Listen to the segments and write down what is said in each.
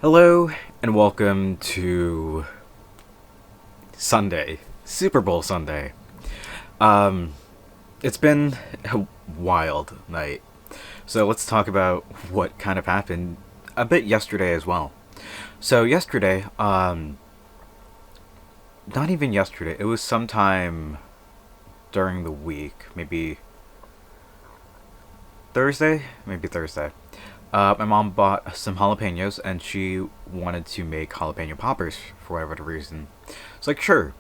Hello and welcome to Sunday, Super Bowl Sunday. Um, it's been a wild night, so let's talk about what kind of happened a bit yesterday as well. So yesterday, not even yesterday, it was sometime during the week, maybe Thursday, maybe Thursday. My mom bought some jalapenos and she wanted to make jalapeno poppers for whatever reason. It's like, sure.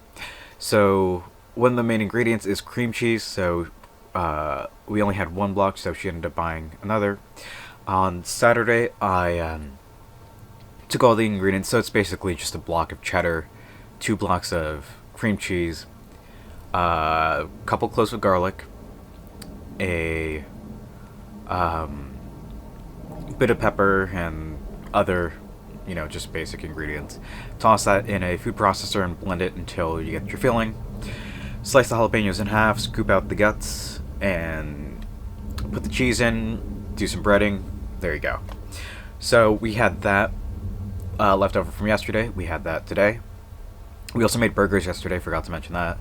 So, one of the main ingredients is cream cheese, so we only had one block, so she ended up buying another. On Saturday, I took all the ingredients, so it's basically just a block of cheddar, two blocks of cream cheese, a couple cloves of garlic, a bit of pepper and other, just basic ingredients. Toss that in a food processor and blend it until you get your filling. Slice the jalapenos in half, scoop out the guts, and put the cheese in, do some breading. There you go. So we had that left over from yesterday. We had that today. We also made burgers yesterday, forgot to mention that.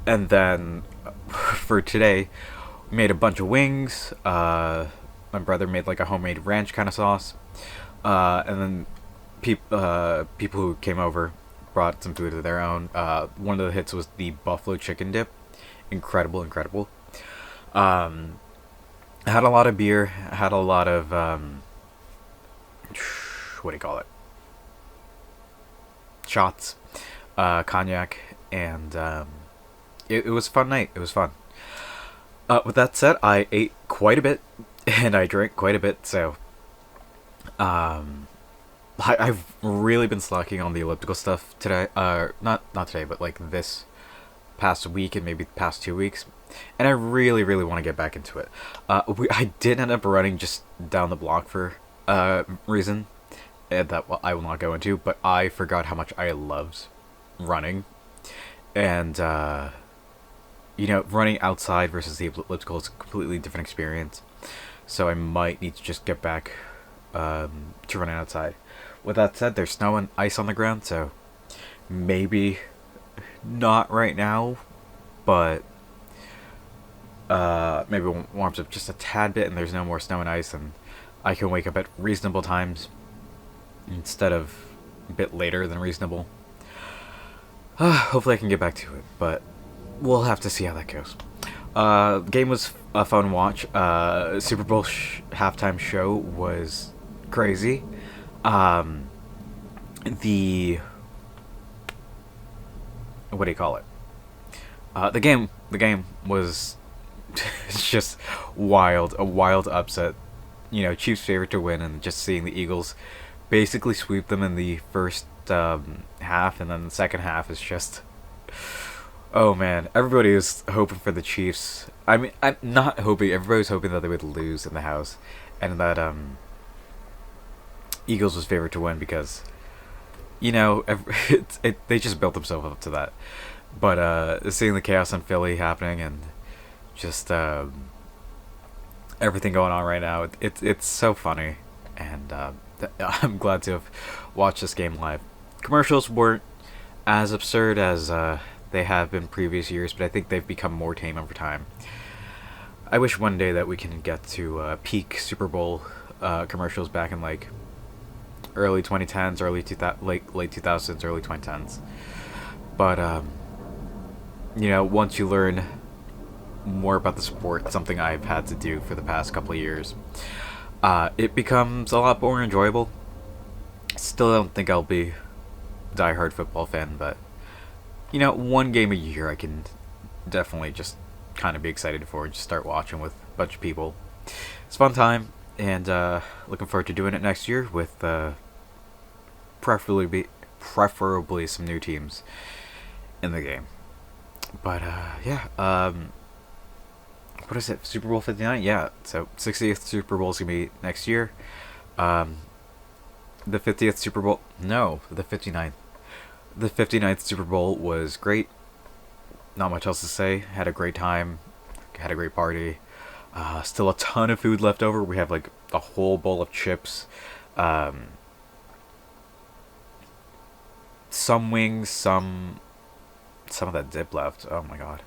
And then for today, we made a bunch of wings. My brother made like a homemade ranch kind of sauce, and then people who came over brought some food of their own. One of the hits was the buffalo chicken dip, incredible, incredible. I had a lot of beer. I had a lot of what do you call it? Shots, cognac, and it was a fun night. It was fun. With that said, I ate quite a bit and I drank quite a bit, so I've really been slacking on the elliptical stuff today. Not today, but like this past week and maybe the past 2 weeks, and I really want to get back into it. I did end up running just down the block for reason that I will not go into, but I forgot how much I loved running, and running outside versus the elliptical is a completely different experience. So I might need to just get back to running outside. With that said, there's snow and ice on the ground, so maybe not right now, but maybe it warms up just a tad bit and there's no more snow and ice and I can wake up at reasonable times instead of a bit later than reasonable. Hopefully I can get back to it, but we'll have to see how that goes. The game was a fun watch. Super Bowl halftime show was crazy. The what do you call it? The game was just wild. A wild upset. Chiefs' favorite to win, and just seeing the Eagles basically sweep them in the first half, and then the second half is just. Oh man, everybody was hoping for the Chiefs. I mean, I'm not hoping. Everybody was hoping that they would lose in the house, and that Eagles was favored to win because, they just built themselves up to that. But seeing the chaos in Philly happening and just everything going on right now, it's so funny, and I'm glad to have watched this game live. Commercials weren't as absurd as they have been previous years, but I think they've become more tame over time. I wish one day that we can get to peak Super Bowl commercials back in like early 2010s, late 2000s, early 2010s. But once you learn more about the sport, something I've had to do for the past couple of years, it becomes a lot more enjoyable. Still don't think I'll be a diehard football fan, but one game a year I can definitely just kind of be excited for and just start watching with a bunch of people. It's a fun time, and looking forward to doing it next year with preferably some new teams in the game. But yeah, what is it? Super Bowl 59? Yeah, so 60th Super Bowl is gonna be next year. The 50th Super Bowl? No, the 59th. The 59th Super Bowl was great. Not much else to say. Had a great time. Had a great party. Still a ton of food left over. We have like a whole bowl of chips Um, some wings, some of that dip left. Oh my god.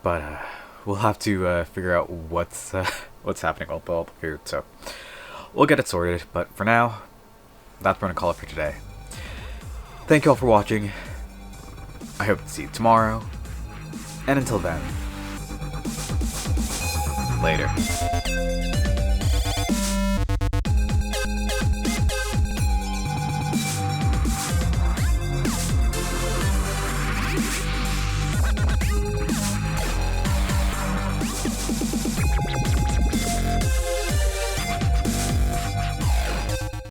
But we'll have to figure out what's happening with all the food. So we'll get it sorted. But for now, that's what I'm gonna call it for today. Thank you all for watching. I hope to see you tomorrow. And until then, later.